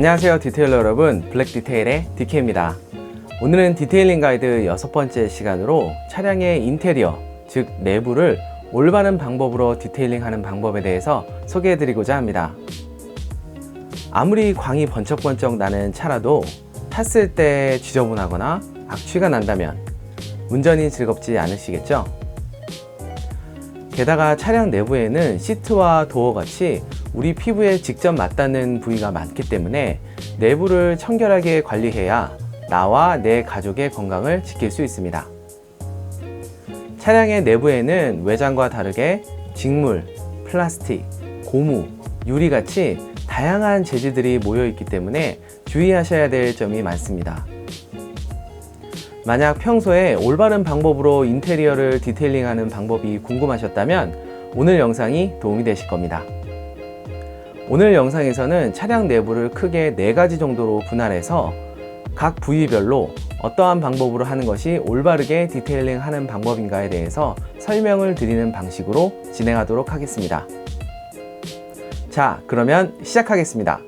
안녕하세요 디테일러 여러분, 블랙디테일의 DK입니다. 오늘은 디테일링 가이드 6번째 시간으로 차량의 인테리어, 즉 내부를 올바른 방법으로 디테일링 하는 방법에 대해서 소개해 드리고자 합니다. 아무리 광이 번쩍번쩍 나는 차라도 탔을 때 지저분하거나 악취가 난다면 운전이 즐겁지 않으시겠죠? 게다가 차량 내부에는 시트와 도어 같이 우리 피부에 직접 맞닿는 부위가 많기 때문에 내부를 청결하게 관리해야 나와 내 가족의 건강을 지킬 수 있습니다. 차량의 내부에는 외장과 다르게 직물, 플라스틱, 고무, 유리같이 다양한 재질들이 모여 있기 때문에 주의하셔야 될 점이 많습니다. 만약 평소에 올바른 방법으로 인테리어를 디테일링하는 방법이 궁금하셨다면 오늘 영상이 도움이 되실 겁니다. 오늘 영상에서는 차량 내부를 크게 4가지 정도로 분할해서 각 부위별로 어떠한 방법으로 하는 것이 올바르게 디테일링 하는 방법인가에 대해서 설명을 드리는 방식으로 진행하도록 하겠습니다. 자, 그러면 시작하겠습니다.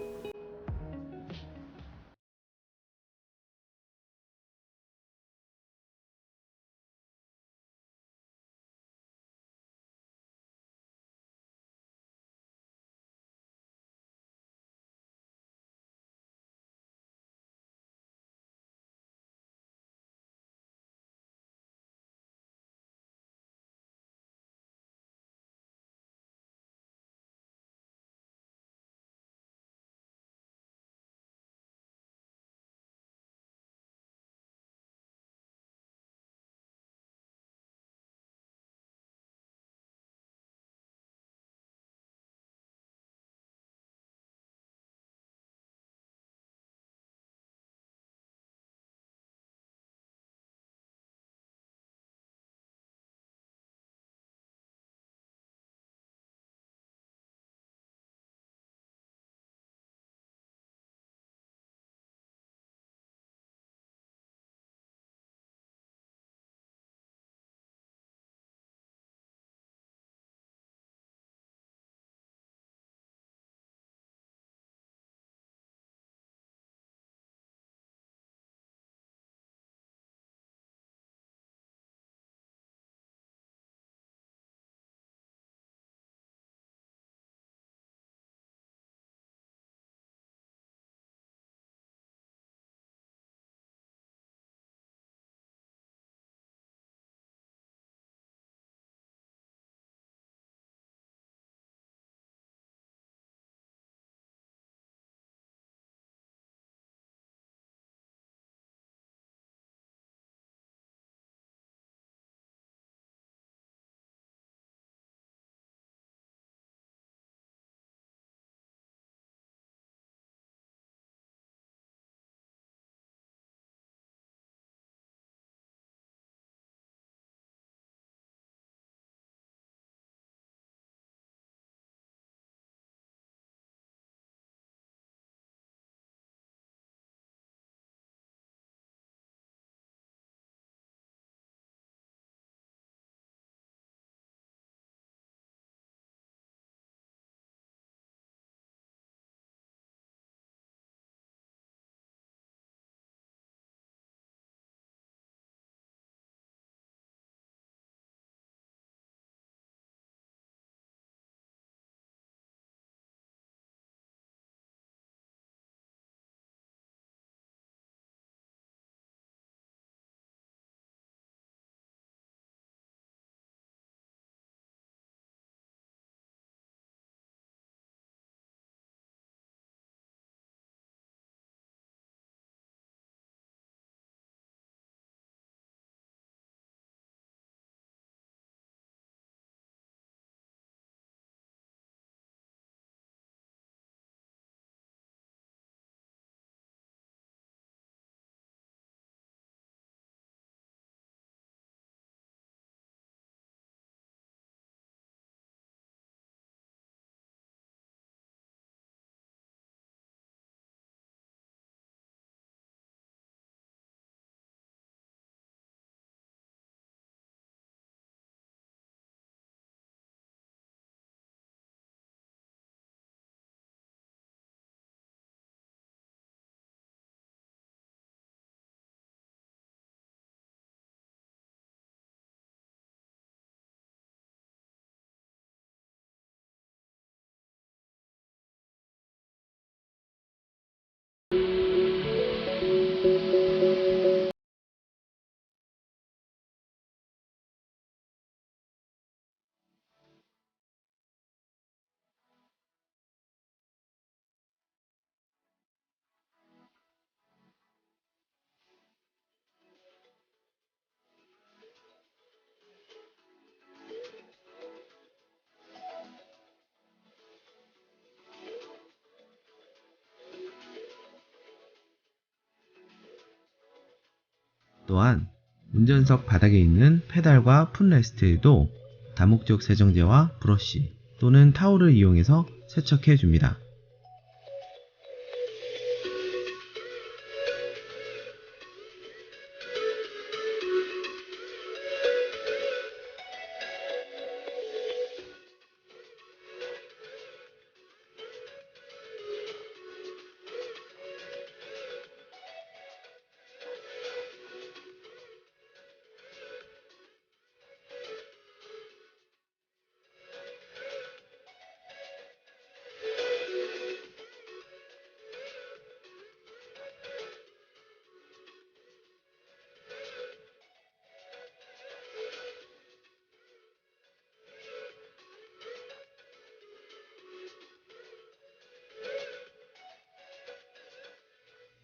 또한 운전석 바닥에 있는 페달과 풋레스트에도 다목적 세정제와 브러쉬 또는 타올을 이용해서 세척해 줍니다.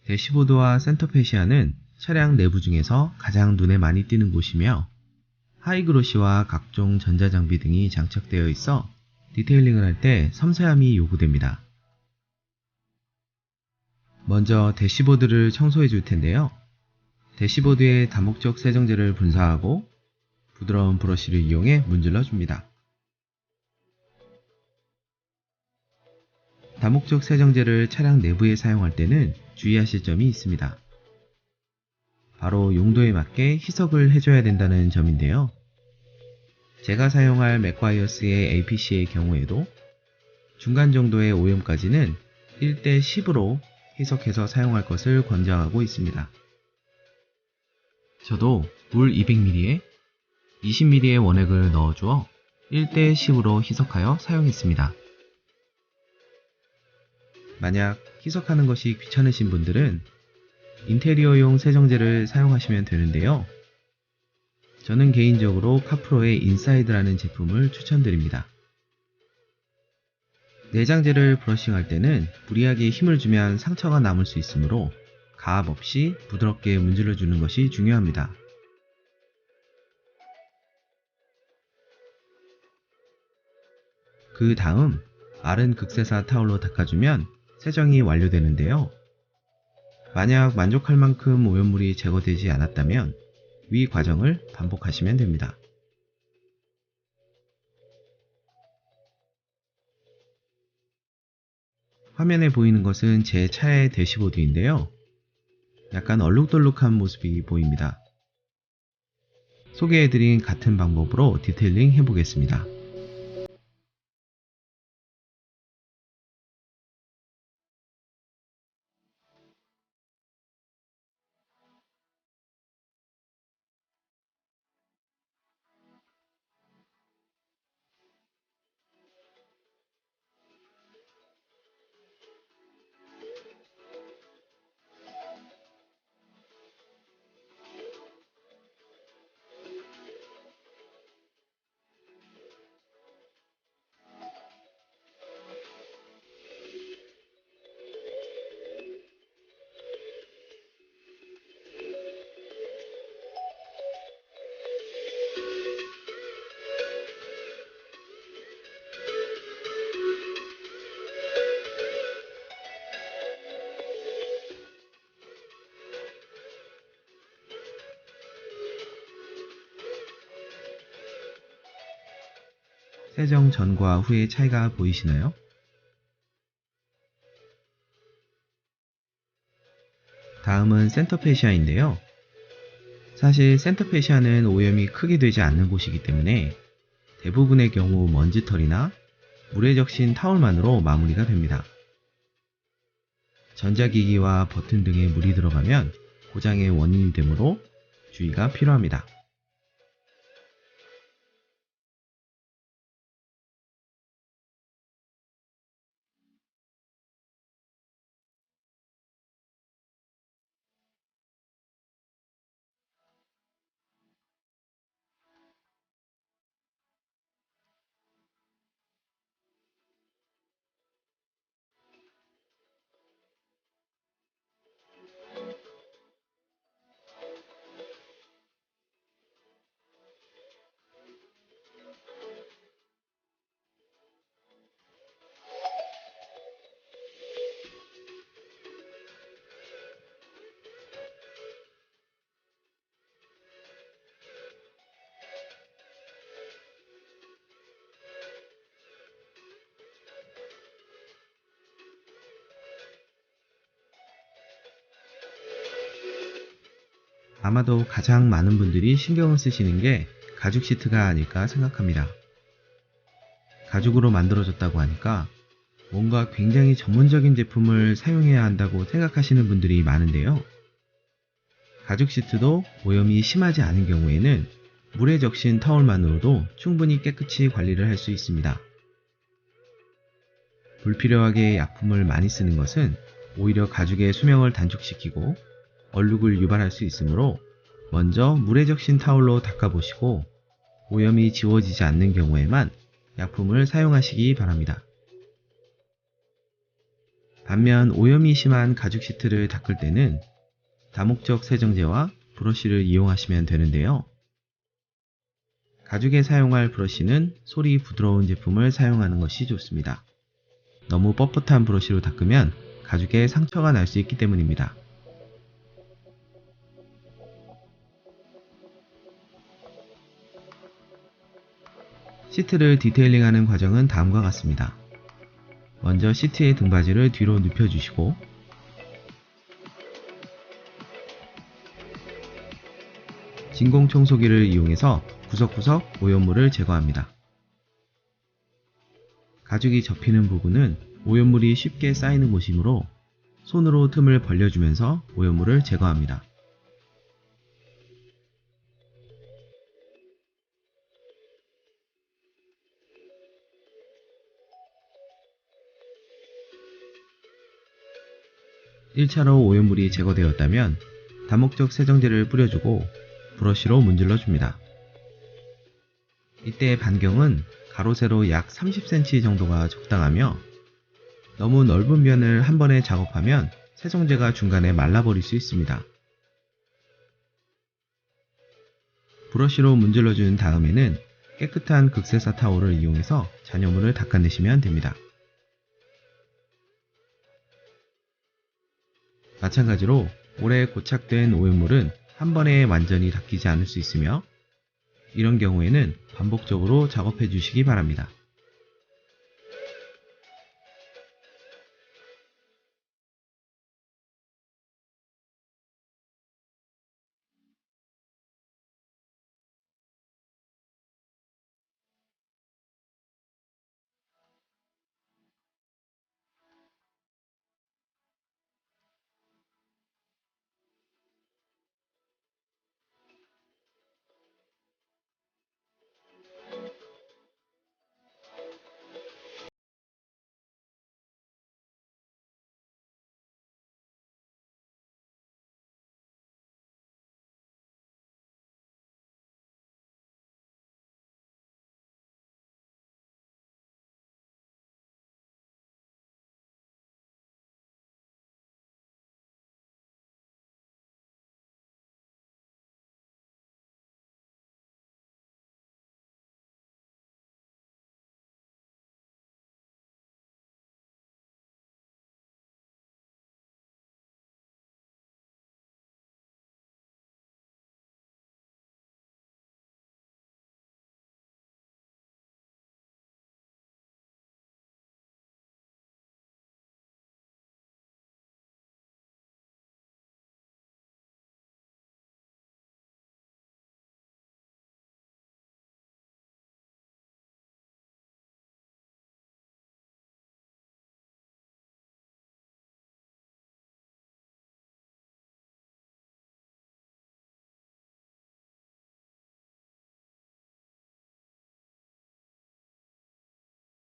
대시보드와 센터페시아는 차량 내부 중에서 가장 눈에 많이 띄는 곳이며 하이그로시와 각종 전자장비 등이 장착되어 있어 디테일링을 할 때 섬세함이 요구됩니다. 먼저 대시보드를 청소해 줄 텐데요. 대시보드에 다목적 세정제를 분사하고 부드러운 브러쉬를 이용해 문질러 줍니다. 다목적 세정제를 차량 내부에 사용할 때는 주의하실 점이 있습니다. 바로 용도에 맞게 희석을 해줘야 된다는 점인데요. 제가 사용할 맥과이어스의 APC의 경우에도 중간 정도의 오염까지는 1대 10으로 희석해서 사용할 것을 권장하고 있습니다. 저도 물 200ml에 20ml의 원액을 넣어주어 1대 10으로 희석하여 사용했습니다. 만약 희석하는 것이 귀찮으신 분들은 인테리어용 세정제를 사용하시면 되는데요. 저는 개인적으로 카프로의 인사이드라는 제품을 추천드립니다. 내장재를 브러싱할 때는 무리하게 힘을 주면 상처가 남을 수 있으므로 가압 없이 부드럽게 문질러 주는 것이 중요합니다. 그 다음 마른 극세사 타올로 닦아주면 세정이 완료되는데요. 만약 만족할 만큼 오염물이 제거되지 않았다면 위 과정을 반복하시면 됩니다. 화면에 보이는 것은 제 차의 대시보드인데요. 약간 얼룩덜룩한 모습이 보입니다. 소개해드린 같은 방법으로 디테일링 해보겠습니다. 세정 전과 후의 차이가 보이시나요? 다음은 센터페시아인데요. 사실 센터페시아는 오염이 크게 되지 않는 곳이기 때문에 대부분의 경우 먼지털이나 물에 적신 타올만으로 마무리가 됩니다. 전자기기와 버튼 등에 물이 들어가면 고장의 원인이 되므로 주의가 필요합니다. 아마도 가장 많은 분들이 신경을 쓰시는 게 가죽 시트가 아닐까 생각합니다. 가죽으로 만들어졌다고 하니까 뭔가 굉장히 전문적인 제품을 사용해야 한다고 생각하시는 분들이 많은데요. 가죽 시트도 오염이 심하지 않은 경우에는 물에 적신 타올만으로도 충분히 깨끗이 관리를 할 수 있습니다. 불필요하게 약품을 많이 쓰는 것은 오히려 가죽의 수명을 단축시키고 얼룩을 유발할 수 있으므로 먼저 물에 적신 타올로 닦아보시고 오염이 지워지지 않는 경우에만 약품을 사용하시기 바랍니다. 반면 오염이 심한 가죽 시트를 닦을 때는 다목적 세정제와 브러쉬를 이용하시면 되는데요. 가죽에 사용할 브러쉬는 솔이 부드러운 제품을 사용하는 것이 좋습니다. 너무 뻣뻣한 브러쉬로 닦으면 가죽에 상처가 날 수 있기 때문입니다. 시트를 디테일링하는 과정은 다음과 같습니다. 먼저 시트의 등받이를 뒤로 눕혀주시고 진공 청소기를 이용해서 구석구석 오염물을 제거합니다. 가죽이 접히는 부분은 오염물이 쉽게 쌓이는 곳이므로 손으로 틈을 벌려주면서 오염물을 제거합니다. (1차로) 오염물이 제거되었다면 다목적 세정제를 뿌려주고 브러쉬로 문질러 줍니다. 이때 반경은 가로 세로 약 30cm 정도가 적당하며 너무 넓은 면을 한 번에 작업하면 세정제가 중간에 말라버릴 수 있습니다. 브러쉬로 문질러 준 다음에는 깨끗한 극세사 타올을 이용해서 잔여물을 닦아내시면 됩니다. 마찬가지로 오래 고착된 오염물은 한 번에 완전히 닦이지 않을 수 있으며 이런 경우에는 반복적으로 작업해 주시기 바랍니다.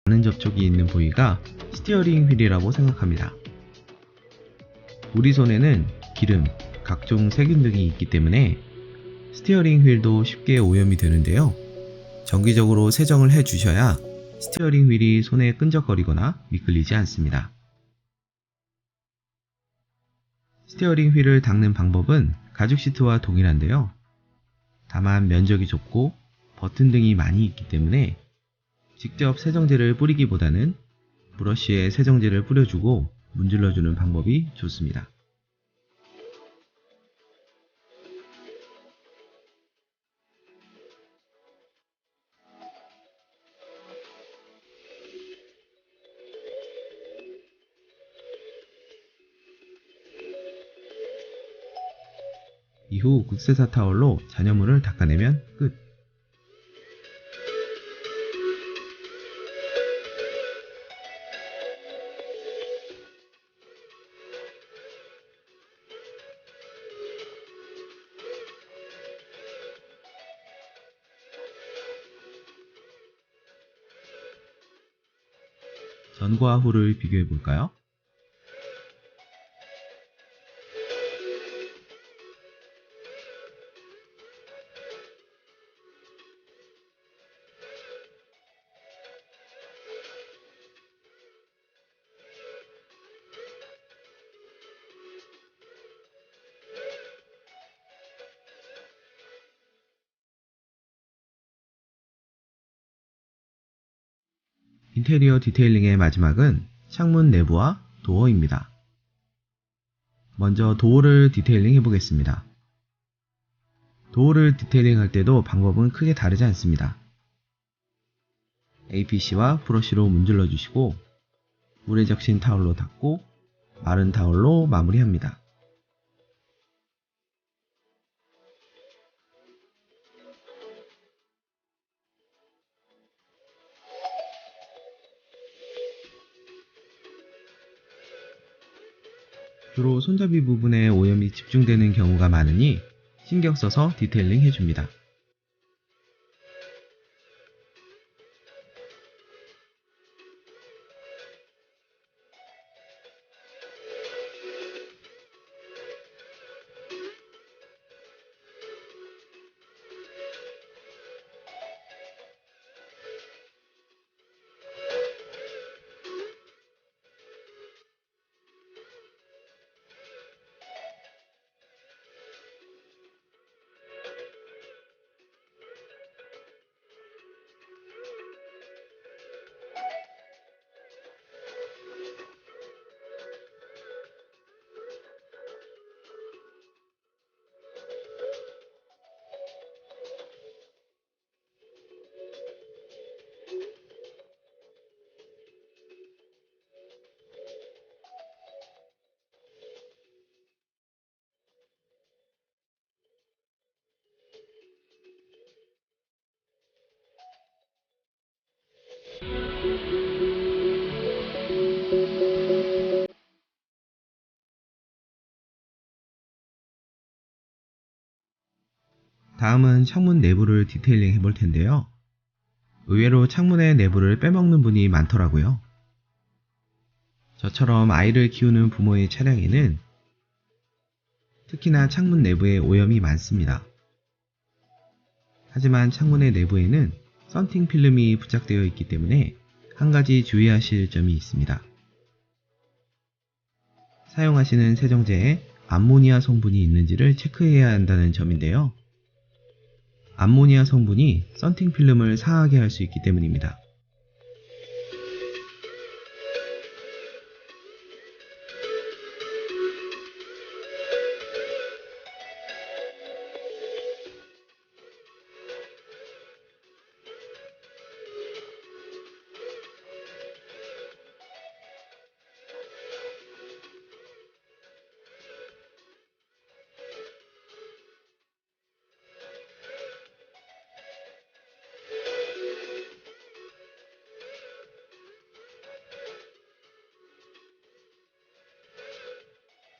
많은 접촉이 있는 부위가 스티어링 휠이라고 생각합니다. 우리 손에는 기름, 각종 세균 등이 있기 때문에 스티어링 휠도 쉽게 오염이 되는데요. 정기적으로 세정을 해 주셔야 스티어링 휠이 손에 끈적거리거나 미끌리지 않습니다. 스티어링 휠을 닦는 방법은 가죽 시트와 동일한데요. 다만 면적이 좁고 버튼 등이 많이 있기 때문에 직접 세정제를 뿌리기보다는 브러쉬에 세정제를 뿌려주고 문질러주는 방법이 좋습니다. 이후 극세사 타월로 잔여물을 닦아내면 끝. 전과 후를 비교해 볼까요? 인테리어 디테일링의 마지막은 창문 내부와 도어입니다. 먼저 도어를 디테일링 해보겠습니다. 도어를 디테일링 할 때도 방법은 크게 다르지 않습니다. APC와 브러쉬로 문질러 주시고 물에 적신 타올로 닦고 마른 타올로 마무리합니다. 주로 손잡이 부분에 오염이 집중되는 경우가 많으니 신경 써서 디테일링 해줍니다. 다음은 창문 내부를 디테일링 해볼 텐데요. 의외로 창문의 내부를 빼먹는 분이 많더라고요. 저처럼 아이를 키우는 부모의 차량에는 특히나 창문 내부에 오염이 많습니다. 하지만 창문의 내부에는 썬팅 필름이 부착되어 있기 때문에 한 가지 주의하실 점이 있습니다. 사용하시는 세정제에 암모니아 성분이 있는지를 체크해야 한다는 점인데요. 암모니아 성분이 썬팅 필름을 상하게 할 수 있기 때문입니다.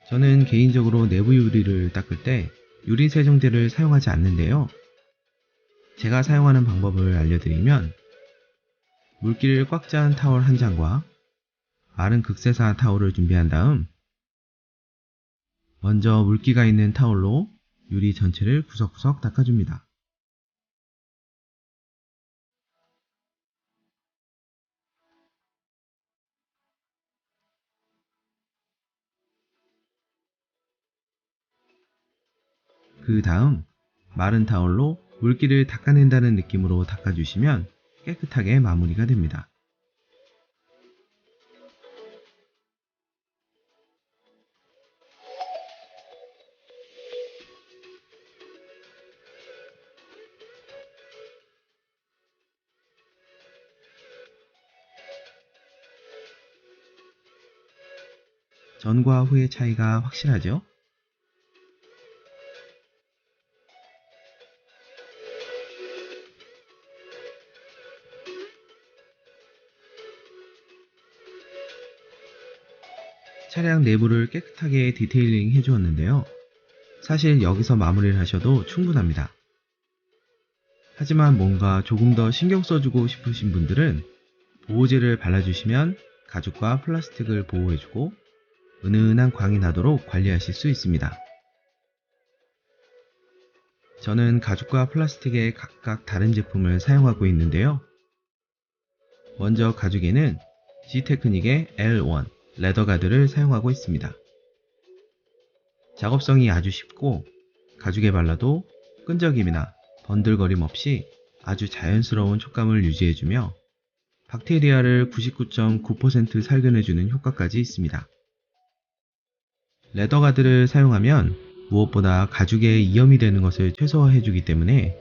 저는 개인적으로 내부 유리를 닦을 때 유리 세정제를 사용하지 않는데요. 제가 사용하는 방법을 알려드리면 물기를 꽉 찬 타월 한 장과 마른 극세사 타월을 준비한 다음 먼저 물기가 있는 타월로 유리 전체를 구석구석 닦아줍니다. 그 다음 마른 타월로 물기를 닦아낸다는 느낌으로 닦아주시면 깨끗하게 마무리가 됩니다. 전과 후의 차이가 확실하죠? 차량 내부를 깨끗하게 디테일링 해주었는데요. 사실 여기서 마무리를 하셔도 충분합니다. 하지만 뭔가 조금 더 신경 써주고 싶으신 분들은 보호제를 발라주시면 가죽과 플라스틱을 보호해주고 은은한 광이 나도록 관리하실 수 있습니다. 저는 가죽과 플라스틱의 각각 다른 제품을 사용하고 있는데요. 먼저 가죽에는 G테크닉의 L1 레더 가드를 사용하고 있습니다. 작업성이 아주 쉽고 가죽에 발라도 끈적임이나 번들거림 없이 아주 자연스러운 촉감을 유지해주며 박테리아를 99.9% 살균해주는 효과까지 있습니다. 레더 가드를 사용하면 무엇보다 가죽에 이염이 되는 것을 최소화해주기 때문에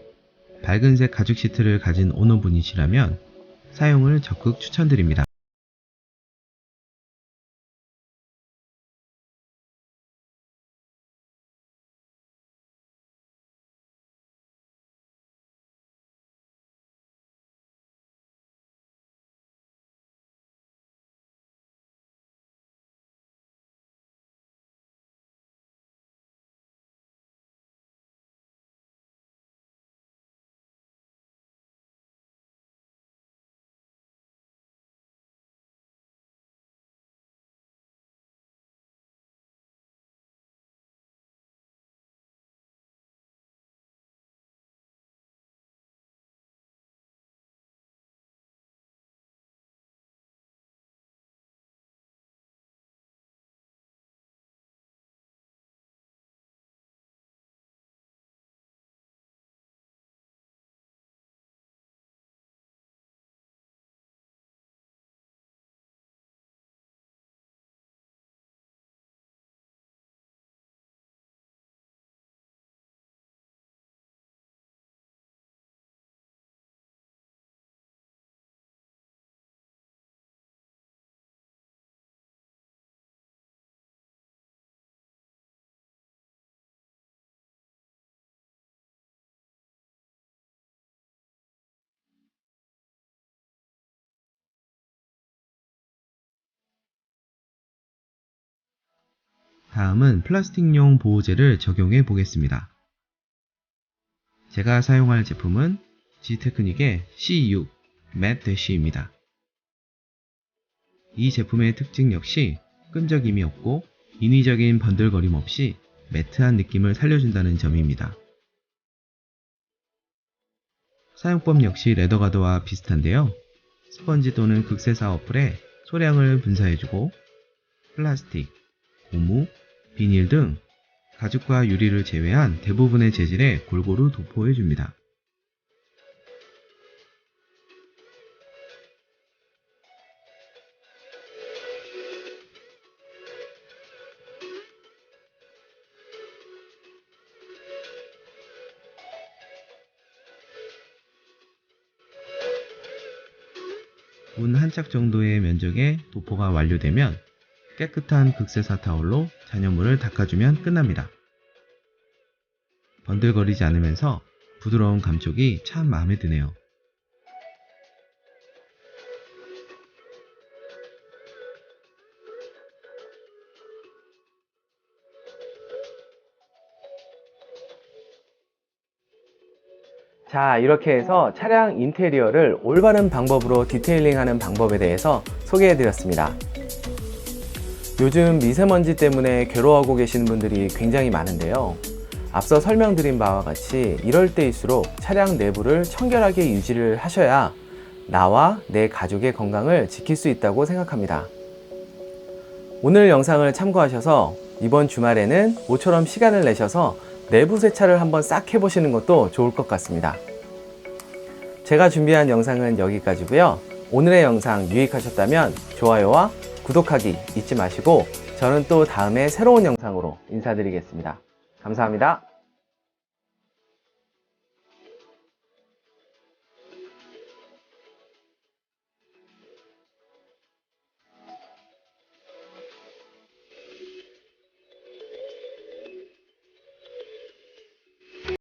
밝은색 가죽 시트를 가진 오너분이시라면 사용을 적극 추천드립니다. 다음은 플라스틱용 보호제를 적용해 보겠습니다. 제가 사용할 제품은 G테크닉의 C6 맷 대쉬입니다. 이 제품의 특징 역시 끈적임이 없고 인위적인 번들거림 없이 매트한 느낌을 살려준다는 점입니다. 사용법 역시 레더가드와 비슷한데요. 스펀지 또는 극세사 어플에 소량을 분사해주고 플라스틱, 고무, 비닐 등 가죽과 유리를 제외한 대부분의 재질에 골고루 도포해줍니다. 문 한 짝 정도의 면적에 도포가 완료되면 깨끗한 극세사 타올로 잔여물을 닦아주면 끝납니다. 번들거리지 않으면서 부드러운 감촉이 참 마음에 드네요. 자, 이렇게 해서 차량 인테리어를 올바른 방법으로 디테일링하는 방법에 대해서 소개해드렸습니다. 요즘 미세먼지 때문에 괴로워하고 계시는 분들이 굉장히 많은데요. 앞서 설명드린 바와 같이 이럴 때일수록 차량 내부를 청결하게 유지를 하셔야 나와 내 가족의 건강을 지킬 수 있다고 생각합니다. 오늘 영상을 참고하셔서 이번 주말에는 모처럼 시간을 내셔서 내부 세차를 한번 싹 해보시는 것도 좋을 것 같습니다. 제가 준비한 영상은 여기까지고요. 오늘의 영상 유익하셨다면 좋아요와 구독하기 잊지 마시고 저는 또 다음에 새로운 영상으로 인사드리겠습니다. 감사합니다.